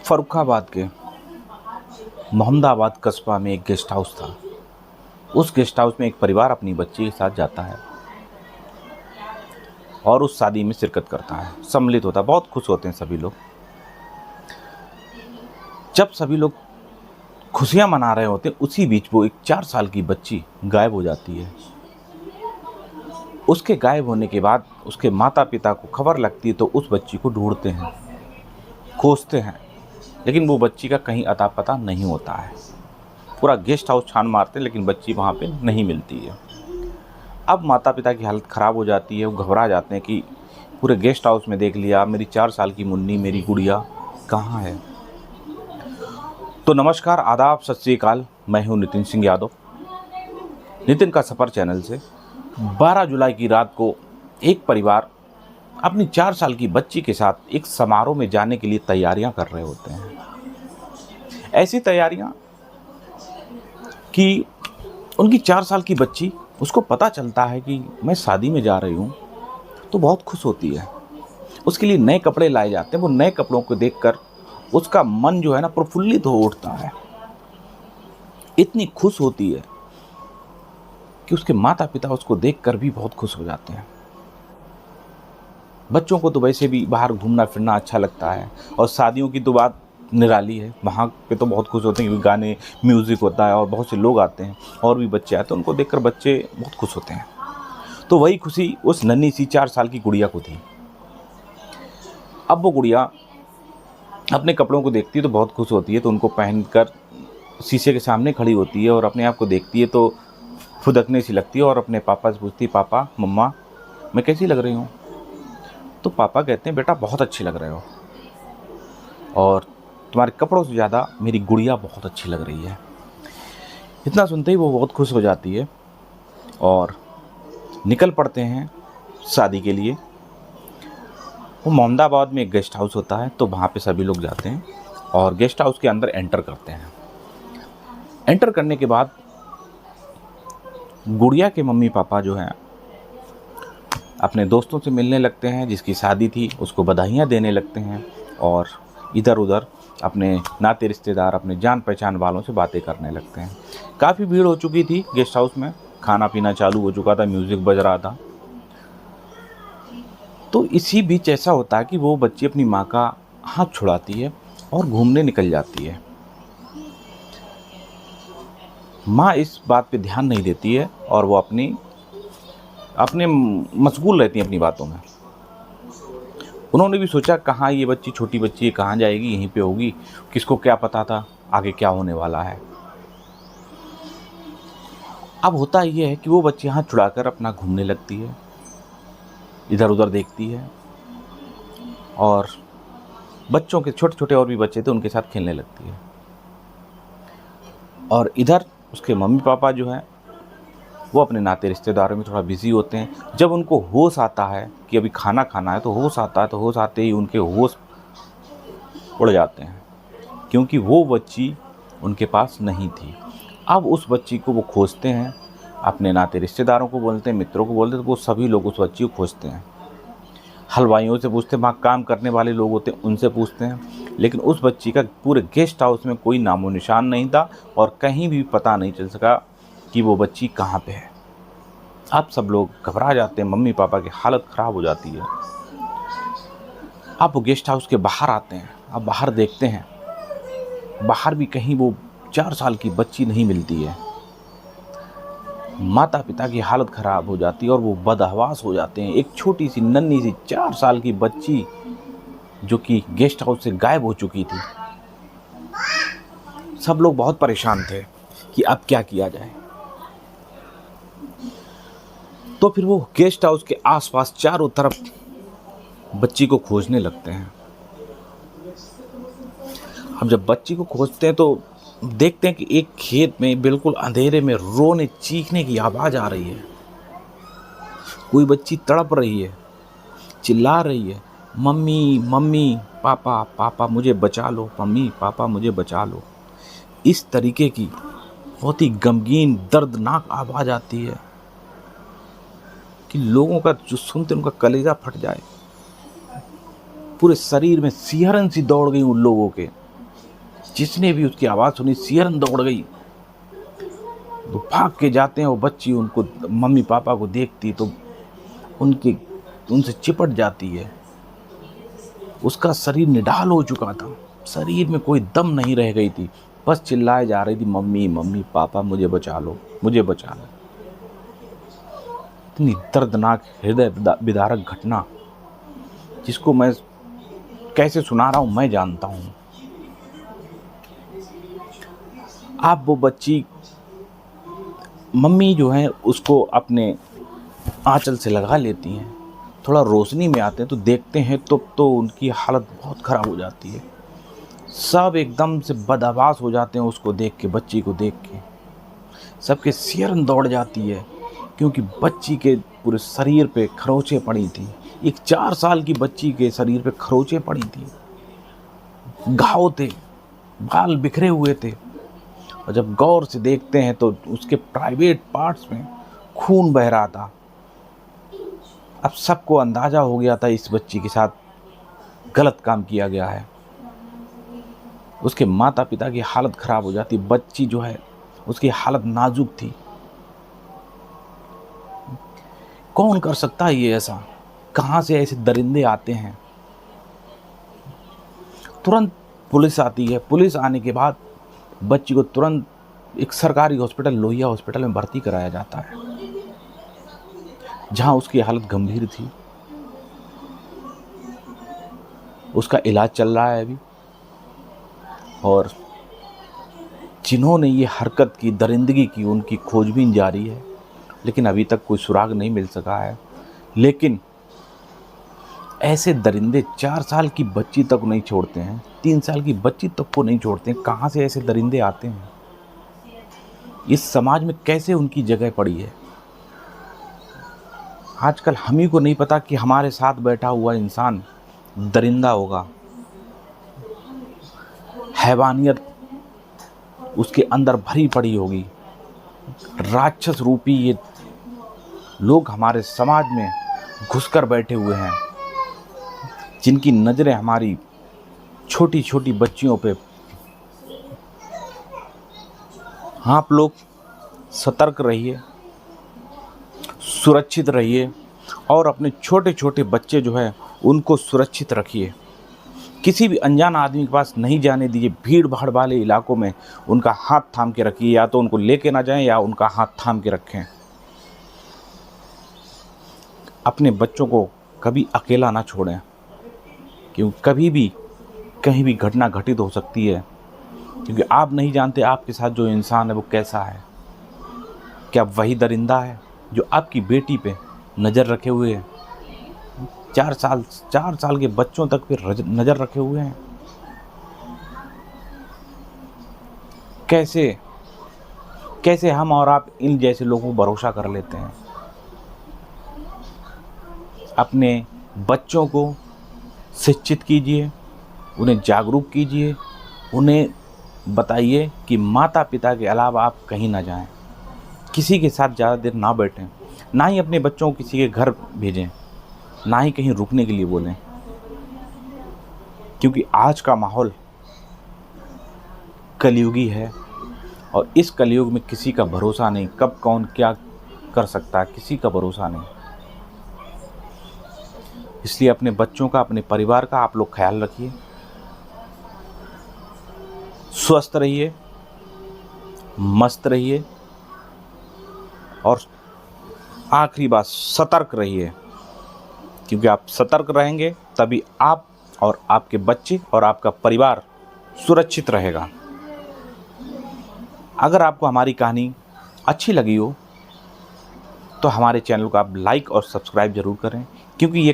फर्रुखाबाद के मोहम्मदाबाद कस्बा में एक गेस्ट हाउस था। उस गेस्ट हाउस में एक परिवार अपनी बच्ची के साथ जाता है और उस शादी में शिरकत करता है, सम्मिलित होता है। बहुत खुश होते हैं सभी लोग। जब सभी लोग खुशियां मना रहे होते हैं, उसी बीच वो एक 4 साल की बच्ची गायब हो जाती है। उसके गायब होने के बाद उसके माता पिता को खबर लगती है, तो उस बच्ची को ढूंढते हैं, खोजते हैं, लेकिन वो बच्ची का कहीं अता पता नहीं होता है। पूरा गेस्ट हाउस छान मारते हैं, लेकिन बच्ची वहाँ पे नहीं मिलती है। अब माता पिता की हालत ख़राब हो जाती है। वो घबरा जाते हैं कि पूरे गेस्ट हाउस में देख लिया, मेरी 4 साल की मुन्नी, मेरी गुड़िया कहाँ है। तो नमस्कार, आदाब, सत श्री अकाल। मैं हूँ नितिन सिंह यादव, नितिन का सफ़र चैनल से। 12 जुलाई की रात को एक परिवार अपनी 4 साल की बच्ची के साथ एक समारोह में जाने के लिए तैयारियां कर रहे होते हैं। ऐसी तैयारियां कि उनकी 4 साल की बच्ची, उसको पता चलता है कि मैं शादी में जा रही हूं, तो बहुत खुश होती है। उसके लिए नए कपड़े लाए जाते हैं। वो नए कपड़ों को देखकर उसका मन जो है ना, प्रफुल्लित हो उठता है। इतनी खुश होती है कि उसके माता पिता उसको देखकर भी बहुत खुश हो जाते हैं। बच्चों को तो वैसे भी बाहर घूमना फिरना अच्छा लगता है, और शादियों की तो बात निराली है। वहाँ पे तो बहुत खुश होते हैं, क्योंकि गाने, म्यूज़िक होता है और बहुत से लोग आते हैं और भी बच्चे आते हैं। उनको देखकर बच्चे बहुत खुश होते हैं। तो वही खुशी उस नन्ही सी 4 साल की गुड़िया को थी। अब वो गुड़िया अपने कपड़ों को देखती है तो बहुत खुश होती है। तो उनको पहनकर शीशे के सामने खड़ी होती है और अपने आप को देखती है तो फुदकने सी लगती है, और अपने पापा से पूछती है, पापा, मम्मा, मैं कैसी लग रही हूँ? तो पापा कहते हैं, बेटा बहुत अच्छी लग रहे हो, और तुम्हारे कपड़ों से ज़्यादा मेरी गुड़िया बहुत अच्छी लग रही है। इतना सुनते ही वो बहुत खुश हो जाती है और निकल पड़ते हैं शादी के लिए। वो मोहम्मदाबाद में एक गेस्ट हाउस होता है, तो वहाँ पे सभी लोग जाते हैं और गेस्ट हाउस के अंदर एंटर करते हैं। एंटर करने के बाद गुड़िया के मम्मी पापा जो हैं अपने दोस्तों से मिलने लगते हैं, जिसकी शादी थी उसको बधाइयाँ देने लगते हैं, और इधर उधर अपने नाते रिश्तेदार, अपने जान पहचान वालों से बातें करने लगते हैं। काफ़ी भीड़ हो चुकी थी गेस्ट हाउस में, खाना पीना चालू हो चुका था, म्यूज़िक बज रहा था। तो इसी बीच ऐसा होता है कि वो बच्ची अपनी माँ का हाथ छुड़ाती है और घूमने निकल जाती है। माँ इस बात पे ध्यान नहीं देती है और वो अपने मशगूल रहती हैं अपनी बातों में। उन्होंने भी सोचा, कहाँ ये बच्ची, छोटी बच्ची है, कहाँ जाएगी, यहीं पे होगी, किसको क्या पता था आगे क्या होने वाला है। अब होता ये है कि वो बच्ची हाथ छुड़ाकर अपना घूमने लगती है, इधर उधर देखती है, और बच्चों के छोटे छोटे और भी बच्चे थे, उनके साथ खेलने लगती है। और इधर उसके मम्मी पापा जो हैं वो अपने नाते रिश्तेदारों में थोड़ा बिजी होते हैं। जब उनको होश आता है कि अभी खाना खाना है, तो होश आता है, तो होश आते ही उनके होश उड़ जाते हैं, क्योंकि वो बच्ची उनके पास नहीं थी। अब उस बच्ची को वो खोजते हैं, अपने नाते रिश्तेदारों को बोलते हैं, मित्रों को बोलते हैं, तो वो सभी लोग उस बच्ची को खोजते हैं। हलवाइयों से पूछते हैं, वहाँ काम करने वाले लोग होते हैं, उनसे पूछते हैं, लेकिन उस बच्ची का पूरे गेस्ट हाउस में कोई नामो निशान नहीं था, और कहीं भी पता नहीं चल सका कि वो बच्ची कहाँ पे है। अब सब लोग घबरा जाते हैं, मम्मी पापा की हालत ख़राब हो जाती है। अब वो गेस्ट हाउस के बाहर आते हैं। अब बाहर देखते हैं, बाहर भी कहीं वो 4 साल की बच्ची नहीं मिलती है। माता पिता की हालत ख़राब हो जाती है और वो बदहवास हो जाते हैं। एक छोटी सी नन्ही सी 4 साल की बच्ची जो कि गेस्ट हाउस से गायब हो चुकी थी। सब लोग बहुत परेशान थे कि अब क्या किया जाए। तो फिर वो गेस्ट हाउस के आसपास चारों तरफ बच्ची को खोजने लगते हैं। अब जब बच्ची को खोजते हैं तो देखते हैं कि एक खेत में बिल्कुल अंधेरे में रोने चीखने की आवाज़ आ रही है। कोई बच्ची तड़प रही है, चिल्ला रही है, मम्मी मम्मी, पापा पापा मुझे बचा लो, मम्मी पापा मुझे बचा लो। इस तरीके की बहुत ही गमगीन, दर्दनाक आवाज़ आती है कि लोगों का जो सुनते उनका कलेजा फट जाए। पूरे शरीर में सिहरन सी दौड़ गई उन लोगों के। जिसने भी उसकी आवाज़ सुनी सियरन दौड़ गई। तो भाग के जाते हैं, वो बच्ची उनको मम्मी पापा को देखती तो उनसे चिपट जाती है। उसका शरीर निढाल हो चुका था, शरीर में कोई दम नहीं रह गई थी, बस चिल्लाए जा रही थी, मम्मी मम्मी पापा मुझे बचा लो, मुझे बचा लो। इतनी दर्दनाक हृदय विदारक घटना, जिसको मैं कैसे सुना रहा हूँ मैं जानता हूँ। आप वो बच्ची, मम्मी जो है उसको अपने आंचल से लगा लेती हैं, थोड़ा रोशनी में आते हैं तो देखते हैं तो उनकी हालत बहुत ख़राब हो जाती है। सब एकदम से बदहवास हो जाते हैं उसको देख के, बच्ची को देख के। सबके सिरन दौड़ जाती है, क्योंकि बच्ची के पूरे शरीर पे खरोंचें पड़ी थी। एक 4 साल की बच्ची के शरीर पे खरोंचें पड़ी थी, घाव थे, बाल बिखरे हुए थे। और जब गौर से देखते हैं तो उसके प्राइवेट पार्ट्स में खून बह रहा था। अब सबको अंदाज़ा हो गया था इस बच्ची के साथ गलत काम किया गया है। उसके माता पिता की हालत ख़राब हो जाती। बच्ची जो है उसकी हालत नाजुक थी। कौन कर सकता है ये ऐसा? कहाँ से ऐसे दरिंदे आते हैं? तुरंत पुलिस आती है। पुलिस आने के बाद बच्ची को तुरंत एक सरकारी हॉस्पिटल, लोहिया हॉस्पिटल में भर्ती कराया जाता है, जहां उसकी हालत गंभीर थी। उसका इलाज चल रहा है अभी। और जिन्होंने ये हरकत की, दरिंदगी की, उनकी खोजबीन जारी है, लेकिन अभी तक कोई सुराग नहीं मिल सका है। लेकिन ऐसे दरिंदे 4 साल की बच्ची तक नहीं छोड़ते हैं, 3 साल की बच्ची तक को नहीं छोड़ते हैं। कहाँ से ऐसे दरिंदे आते हैं? इस समाज में कैसे उनकी जगह पड़ी है? आजकल हम ही को नहीं पता कि हमारे साथ बैठा हुआ इंसान दरिंदा होगा। हैवानियत उसके अंदर भरी पड़ी होगी। राक्षस रूपी ये लोग हमारे समाज में घुसकर बैठे हुए हैं, जिनकी नज़रें हमारी छोटी छोटी बच्चियों पे। आप लोग सतर्क रहिए, सुरक्षित रहिए और अपने छोटे छोटे बच्चे जो है उनको सुरक्षित रखिए। किसी भी अनजान आदमी के पास नहीं जाने दीजिए। भीड़ भाड़ वाले इलाकों में उनका हाथ थाम के रखिए, या तो उनको लेके ना जाएं या उनका हाथ थाम के रखें। अपने बच्चों को कभी अकेला ना छोड़ें, क्योंकि कभी भी कहीं भी घटना घटित हो सकती है। क्योंकि आप नहीं जानते आपके साथ जो इंसान है वो कैसा है। क्या वही दरिंदा है जो आपकी बेटी पे नज़र रखे हुए है? 4 साल के बच्चों तक पे नज़र रखे हुए हैं। कैसे हम और आप इन जैसे लोगों को भरोसा कर लेते हैं? अपने बच्चों को शिक्षित कीजिए, उन्हें जागरूक कीजिए, उन्हें बताइए कि माता पिता के अलावा आप कहीं ना जाएं, किसी के साथ ज़्यादा देर ना बैठें, ना ही अपने बच्चों को किसी के घर भेजें, ना ही कहीं रुकने के लिए बोलें। क्योंकि आज का माहौल कलयुगी है और इस कलयुग में किसी का भरोसा नहीं। कब कौन क्या कर सकता है, किसी का भरोसा नहीं। इसलिए अपने बच्चों का, अपने परिवार का आप लोग ख्याल रखिए, स्वस्थ रहिए, मस्त रहिए और आखिरी बात, सतर्क रहिए। क्योंकि आप सतर्क रहेंगे तभी आप और आपके बच्चे और आपका परिवार सुरक्षित रहेगा। अगर आपको हमारी कहानी अच्छी लगी हो तो हमारे चैनल को आप लाइक और सब्सक्राइब ज़रूर करें, क्योंकि ये